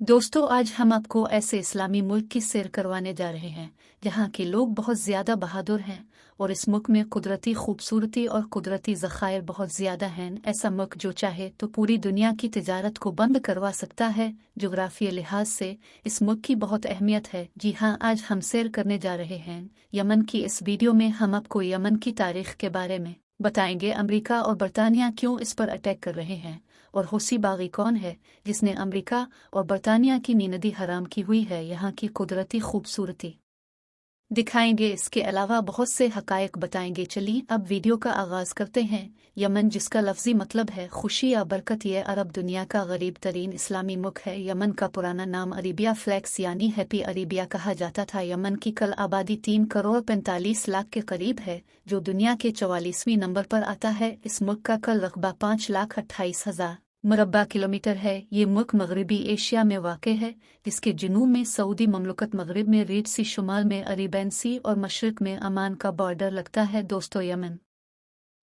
दोस्तों, आज हम आपको ऐसे इस्लामी मुल्क की सैर करवाने जा रहे हैं जहाँ के लोग बहुत ज़्यादा बहादुर हैं और इस मुल्क में कुदरती खूबसूरती और कुदरती ज़खायर बहुत ज़्यादा हैं। ऐसा मुल्क जो चाहे तो पूरी दुनिया की तिजारत को बंद करवा सकता है। जोग्राफिया लिहाज से इस मुल्क की बहुत अहमियत है। जी हाँ, आज हम सैर करने जा रहे हैं यमन की। इस वीडियो में हम आपको यमन की तारीख के बारे में बताएंगे। अमेरिका और बरतानिया क्यों इस पर अटैक कर रहे हैं और हौसी बागी कौन है जिसने अमेरिका और बरतानिया की नींदी हराम की हुई है। यहाँ की कुदरती खूबसूरती दिखाएंगे। इसके अलावा बहुत से हकायक बताएंगे। चलिए अब वीडियो का आगाज करते हैं। यमन, जिसका लफ्जी मतलब है खुशी या बरकत, ये अरब दुनिया का गरीब तरीन इस्लामी मुल्क है। यमन का पुराना नाम अरेबिया फ्लैक्स यानी हैप्पी अरेबिया कहा जाता था। यमन की कल आबादी 3 करोड़ 45 लाख के करीब है, जो दुनिया के 44वें नंबर पर आता है। इस मुल्क का कल रकबा 5,28,000 मुरब्बा किलोमीटर है। ये मुल्क मगरबी एशिया में वाक़ है, जिसके जनूब में सऊदी ममलकत, मगरब में रेड सी, शुमाल में अरेबियन सी और मशरक में अमान का बॉर्डर लगता है। दोस्तों, यमन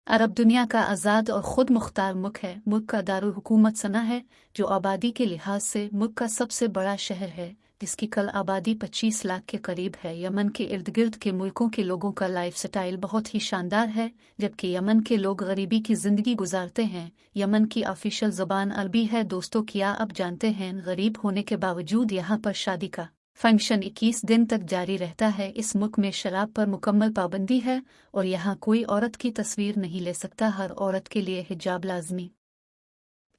अरब दुनिया का आज़ाद और ख़ुद मुख्तार मुल्क है। मुल्क का दारुल हुकूमत सना है, जो आबादी के लिहाज से मुल्क का सबसे बड़ा शहर है, जिसकी कल आबादी 25 लाख के करीब है। यमन के इर्द गिर्द के मुल्कों के लोगों का लाइफ स्टाइल बहुत ही शानदार है, जबकि यमन के लोग गरीबी की ज़िंदगी गुजारते हैं। यमन की ऑफिशियल ज़बान अरबी है। दोस्तों, क्या आप जानते हैं गरीब होने के बावजूद यहाँ पर शादी का फंक्शन 21 दिन तक जारी रहता है। इस मुल्क में शराब पर मुकम्मल पाबंदी है और यहाँ कोई औरत की तस्वीर नहीं ले सकता। हर औरत के लिए हिजाब लाजमी।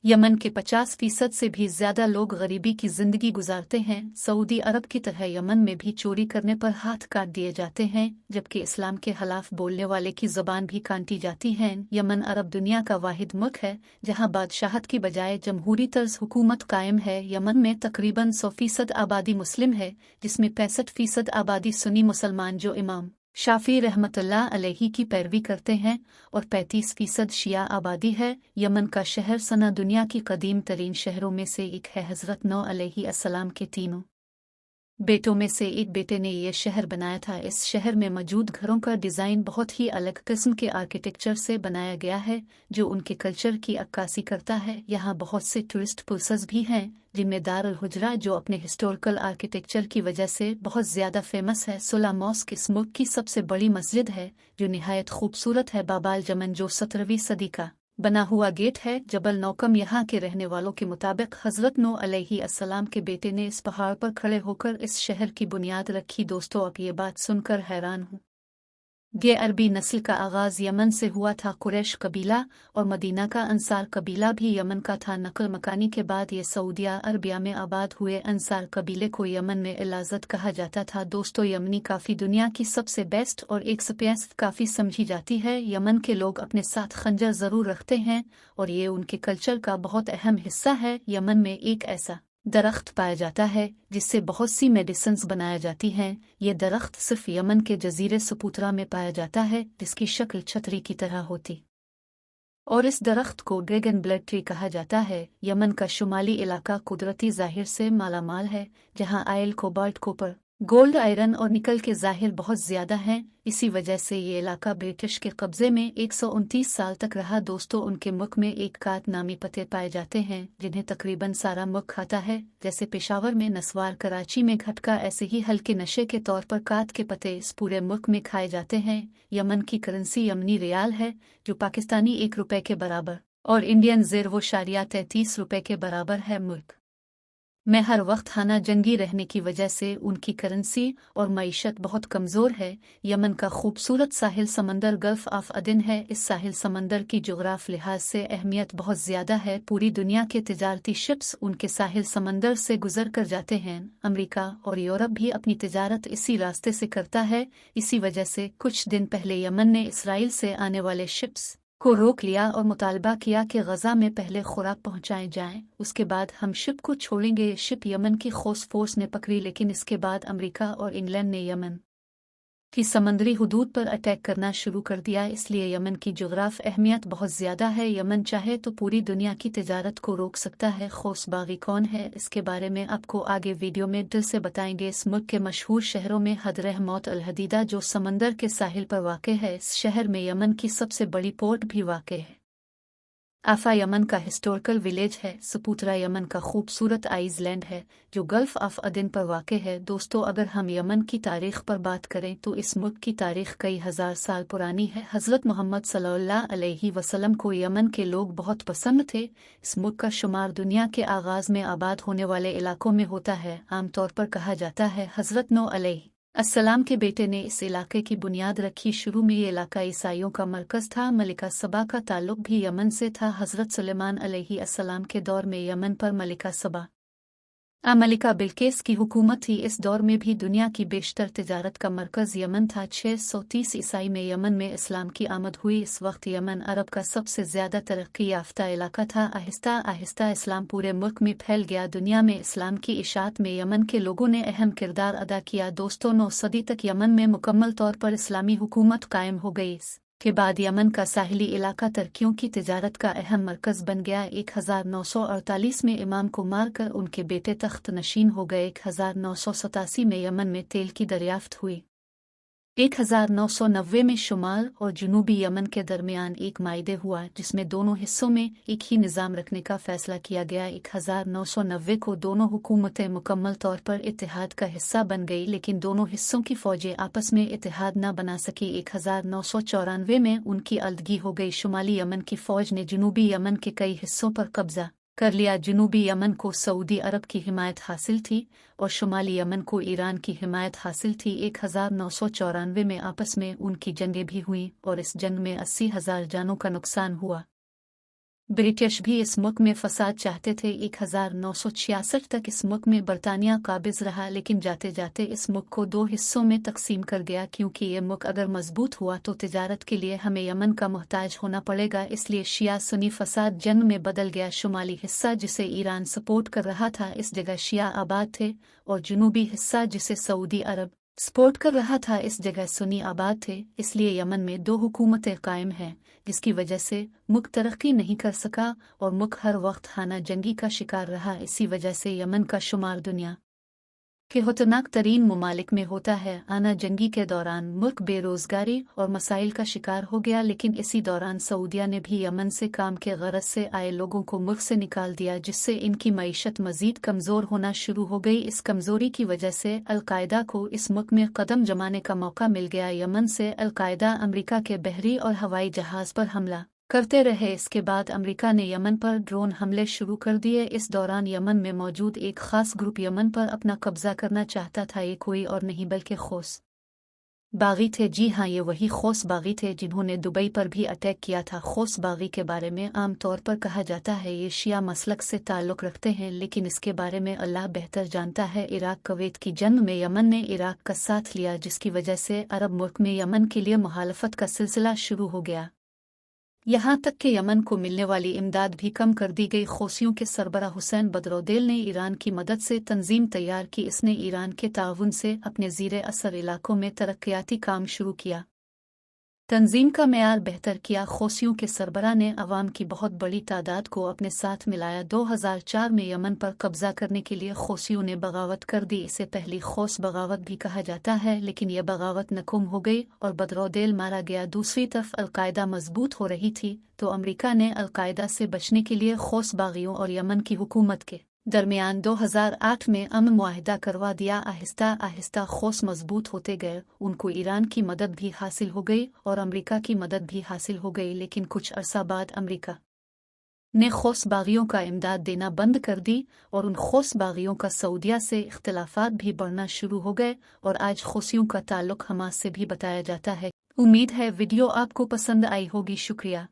यमन के 50% से भी ज़्यादा लोग गरीबी की ज़िंदगी गुजारते हैं। सऊदी अरब की तरह यमन में भी चोरी करने पर हाथ काट दिए जाते हैं, जबकि इस्लाम के खिलाफ बोलने वाले की ज़बान भी काटी जाती है। यमन अरब दुनिया का वाहिद मुल्क है जहाँ बादशाहत की बजाय जमहूरी तर्ज हुकूमत कायम है। यमन में तकरीबन 100% आबादी मुस्लिम है, जिसमें 65% आबादी सुन्नी मुसलमान जो इमाम शाफी रहमतुल्लाह अलैही की पैरवी करते हैं और 35% शिया आबादी है। यमन का शहर सना दुनिया की कदीम तरीन शहरों में से एक है। हज़रत नूह अलैहिस्सलाम के तीनों बेटों में से एक बेटे ने यह शहर बनाया था। इस शहर में मौजूद घरों का डिज़ाइन बहुत ही अलग किस्म के आर्किटेक्चर से बनाया गया है, जो उनके कल्चर की अक्कासी करता है। यहाँ बहुत से टूरिस्ट प्लेसेस भी हैं, जिनमें दारुल हुजरा, जो अपने हिस्टोरिकल आर्किटेक्चर की वजह से बहुत ज़्यादा फेमस है। सुला मॉस्क इस मुल्क की सबसे बड़ी मस्जिद है, जो निहायत खूबसूरत है। बाबाल जमन, जो 17वीं सदी का बना हुआ गेट है। जबल नौकम, यहाँ के रहने वालों के मुताबिक हज़रत नूह अलैहिस्सलाम के बेटे ने इस पहाड़ पर खड़े होकर इस शहर की बुनियाद रखी। दोस्तों, अब ये बात सुनकर हैरान हूँ। ये अरबी नस्ल का आगाज़ यमन से हुआ था। कुरैश कबीला और मदीना का अंसार कबीला भी यमन का था। नकल मकानी के बाद ये सऊदिया अरबिया में आबाद हुए। अंसार कबीले को यमन में इलाज़त कहा जाता था। दोस्तों, यमनी काफ़ी दुनिया की सबसे बेस्ट और एक स्पेस काफ़ी समझी जाती है। यमन के लोग अपने साथ खंजर ज़रूर रखते हैं और ये उनके कल्चर का बहुत अहम हिस्सा है। यमन में एक ऐसा दरख्त पाया जाता है जिससे बहुत सी मेडिसिन्स बनाया जाती हैं। ये दरख्त सिर्फ यमन के जजीरे सपूतरा में पाया जाता है, जिसकी शक्ल छतरी की तरह होती और इस दरख्त को ड्रैगन ब्लड ट्री कहा जाता है। यमन का शुमाली इलाका कुदरती ज़ाहिर से मालामाल है, जहाँ oil, cobalt, copper, gold, iron और निकल के ज़ाहिर बहुत ज़्यादा हैं। इसी वजह से ये इलाका ब्रिटिश के कब्ज़े में 129 साल तक रहा। दोस्तों, उनके मुल्क में एक कात नामी पत्ते पाए जाते हैं, जिन्हें तकरीबन सारा मुल्क खाता है। जैसे पेशावर में नस्वार, कराची में घटका, ऐसे ही हल्के नशे के तौर पर कात के पत्ते इस पूरे मुल्क में खाए जाते हैं। यमन की करेंसी यमनी रियाल है, जो पाकिस्तानी 1 रुपये के बराबर और इंडियन ज़ेर 33 रुपये के बराबर है। मुल्क में हर वक्त खाना जंगी रहने की वजह से उनकी करेंसी और मईशत बहुत कमज़ोर है। यमन का खूबसूरत साहिल समंदर गल्फ़ ऑफ अदन है। इस साहिल समंदर की जोग्राफ लिहाज से अहमियत बहुत ज़्यादा है। पूरी दुनिया के तिजारती शिप्स उनके साहिल समंदर से गुजर कर जाते हैं। अमेरिका और यूरोप भी अपनी तिजारत इसी रास्ते से करता है। इसी वजह से कुछ दिन पहले यमन ने इसराइल से आने वाले शिप्स को रोक लिया और मुतालबा किया कि गजा में पहले खुराक पहुंचाए जाएं, उसके बाद हम शिप को छोड़ेंगे। शिप यमन की खोस फोर्स ने पकड़ी, लेकिन इसके बाद अमेरिका और इंग्लैंड ने यमन की समंदरी हुदूद पर अटैक करना शुरू कर दिया। इसलिए यमन की जोग्राफ अहमियत बहुत ज़्यादा है। यमन चाहे तो पूरी दुनिया की तिजारत को रोक सकता है। खोस बागी कौन है, इसके बारे में आपको आगे वीडियो में दिल से बताएंगे। इस मुल्क के मशहूर शहरों में हदरह मौत अल हदीदा, जो समंदर के साहिल पर वाक़ है, इस शहर में यमन की सबसे बड़ी पोर्ट भी वाक़ है। आफा यमन का हिस्टोरिकल विलेज है। सपूतरा यमन का खूबसूरत आइसलैंड है जो गल्फ ऑफ अदन पर वाक़ है। दोस्तों, अगर हम यमन की तारीख़ पर बात करें तो इस मुल्क की तारीख़ कई हज़ार साल पुरानी है। हज़रत मोहम्मद सल्लल्लाहु अलैहि वसल्लम को यमन के लोग बहुत पसंद थे। इस मुल्क का शुमार दुनिया के आगाज़ में आबाद होने वाले इलाकों में होता है। आमतौर पर कहा जाता है हज़रत नूह अलैहिस्सलाम के बेटे ने इस इलाके की बुनियाद रखी। शुरू में ये इलाका ईसाइयों का मरकज़ था। मलिका सबा का ताल्लुक भी यमन से था। हज़रत सुलेमान अलैहिस्सलाम के दौर में यमन पर मलिका सबा मलिका बिल्किस की हुकूमत थी। इस दौर में भी दुनिया की बेशतर तिजारत का मरकज़ यमन था। 630 ईसाई में यमन में इस्लाम की आमद हुई। इस वक्त यमन अरब का सबसे ज़्यादा तरक्की याफ्ता इलाका था। आहिस्ता आहिस्ता इस्लाम पूरे मुल्क में फैल गया। दुनिया में इस्लाम की इशाअत में यमन के लोगों ने अहम किरदार अदा किया। दोस्तों, 9 सदी तक यमन में मुकम्मल तौर पर इस्लामी हुकूमत कायम हो गई। के बाद यमन का साहिली इलाका तरक्कियों की तिजारत का अहम मरकज़ बन गया। 1948 में इमाम को मारकर उनके बेटे तख्त नशीन हो गए। 1987 में यमन में तेल की दरियाफ्त हुई। 1990 में शुमाल और जुनूबी यमन के दरमियान एक माइदे हुआ जिसमें दोनों हिस्सों में एक ही निज़ाम रखने का फ़ैसला किया गया। 1990 को दोनों हुकूमतें मुकम्मल तौर पर इत्तेहाद का हिस्सा बन गई, लेकिन दोनों हिस्सों की फ़ौजें आपस में इत्तेहाद न बना सकी। 1994 में उनकी अलदगी हो गई। शुमाली यमन की फ़ौज ने जुनूबी यमन के कई हिस्सों पर कब्ज़ा कर लिया। जुनूबी यमन को सऊदी अरब की हिमायत हासिल थी और शुमाली यमन को ईरान की हिमायत हासिल थी। 1994 में आपस में उनकी जंगें भी हुईं और इस जंग में 80,000 जानों का नुकसान हुआ। ब्रिटिश भी इस मुल्क में फसाद चाहते थे। 1966 तक इस मुल्क में बरतानिया काबिज रहा, लेकिन जाते जाते इस मुल्क को 2 हिस्सों में तकसीम कर गया। क्योंकि ये मुल्क अगर मजबूत हुआ तो तिजारत के लिए हमें यमन का मोहताज होना पड़ेगा, इसलिए शिया सुन्नी फसाद जंग में बदल गया। शुमाली हिस्सा जिसे ईरान सपोर्ट कर रहा था, इस जगह शिया आबाद थे, और जुनूबी हिस्सा जिसे सऊदी अरब सपोर्ट कर रहा था, इस जगह सुन्नी आबाद थे। इसलिए यमन में 2 हुकूमतें कायम हैं, जिसकी वजह से मुल्क तरक्की नहीं कर सका और मुल्क हर वक्त खाना जंगी का शिकार रहा। इसी वजह से यमन का शुमार दुनिया के खतरनाक तरीन ममालिक में होता है। आना जंगी के दौरान मुल्क बेरोज़गारी और मसाइल का शिकार हो गया, लेकिन इसी दौरान सऊदिया ने भी यमन से काम के गरज से आए लोगों को मुल्क से निकाल दिया, जिससे इनकी मईशत मज़ीद कमज़ोर होना शुरू हो गई। इस कमज़ोरी की वजह से अलकायदा को इस मुल्क में कदम जमाने का मौका मिल गया। यमन से अलकायदा अमरीका के बहरी और हवाई जहाज़ पर हमला करते रहे। इसके बाद अमेरिका ने यमन पर ड्रोन हमले शुरू कर दिए। इस दौरान यमन में मौजूद एक ख़ास ग्रुप यमन पर अपना कब्ज़ा करना चाहता था। ये कोई और नहीं बल्कि खोस बागी थे। जी हाँ, ये वही खोस बागी थे जिन्होंने दुबई पर भी अटैक किया था। खोस बागी के बारे में आम तौर पर कहा जाता है ये शिया मसलक से ताल्लुक़ रखते हैं, लेकिन इसके बारे में अल्लाह बेहतर जानता है। इराक कुवैत की जंग में यमन ने इराक का साथ लिया, जिसकी वजह से अरब मुल्क में यमन के लिए मुखालफत का सिलसिला शुरू हो गया। यहाँ तक कि यमन को मिलने वाली इमदाद भी कम कर दी गई। खोसियों के सरबराह हुसैन बदरौदेल ने ईरान की मदद से तंजीम तैयार की। इसने ईरान के ताउन से अपने ज़ीरे असर इलाकों में तरक्याती काम शुरू किया, तंजीम का मेयार बेहतर किया। खोसियों के सरबराह ने अवाम की बहुत बड़ी तादाद को अपने साथ मिलाया। 2004 में यमन पर कब्जा करने के लिए खोसियों ने बगावत कर दी। इसे पहली खोस बगावत भी कहा जाता है, लेकिन यह बगावत नकाम हो गई और बदरौदेल मारा गया। दूसरी तरफ अलकायदा मजबूत हो रही थी, तो अमेरिका ने अलकायदा से बचने के लिए खोस बागियों और यमन की हुकूमत के दरमियान 2008 में अमन मुआहिदा करवा दिया। आहिस्ता आहिस्ता खोस मजबूत होते गए। उनको ईरान की मदद भी हासिल हो गई और अमेरिका की मदद भी हासिल हो गई, लेकिन कुछ अरसा बाद अमेरिका ने खोस बागियों का इमदाद देना बंद कर दी और उन खोस बागियों का सऊदिया से इख्तिलाफात भी बढ़ना शुरू हो गए और आज खोसियों का ताल्लुक हमास से भी बताया जाता है। उम्मीद है वीडियो आपको पसंद आई होगी। शुक्रिया।